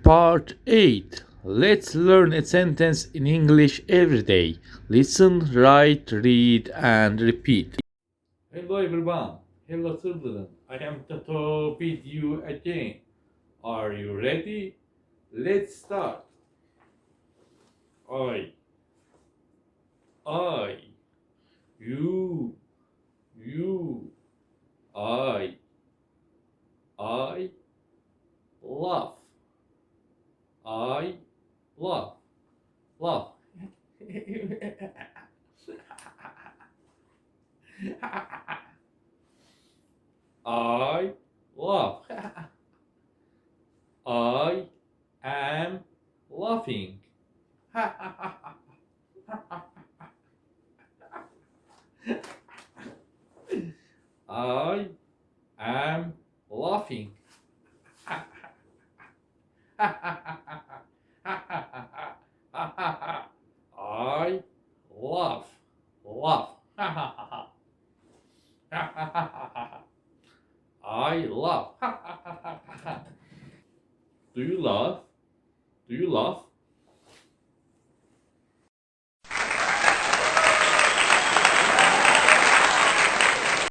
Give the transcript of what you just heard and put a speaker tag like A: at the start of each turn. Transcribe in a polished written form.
A: Part 8. Let's learn a sentence in English every day. Listen, write, read, and repeat. Hello everyone. Hello children. I am Toto with you again. Are you ready? Let's start. I, I, you, I, I, laugh. I, laugh, laugh. I laugh. I am laughing. I am laughing. I laugh, laugh. I laugh. Do you laugh? Do you laugh?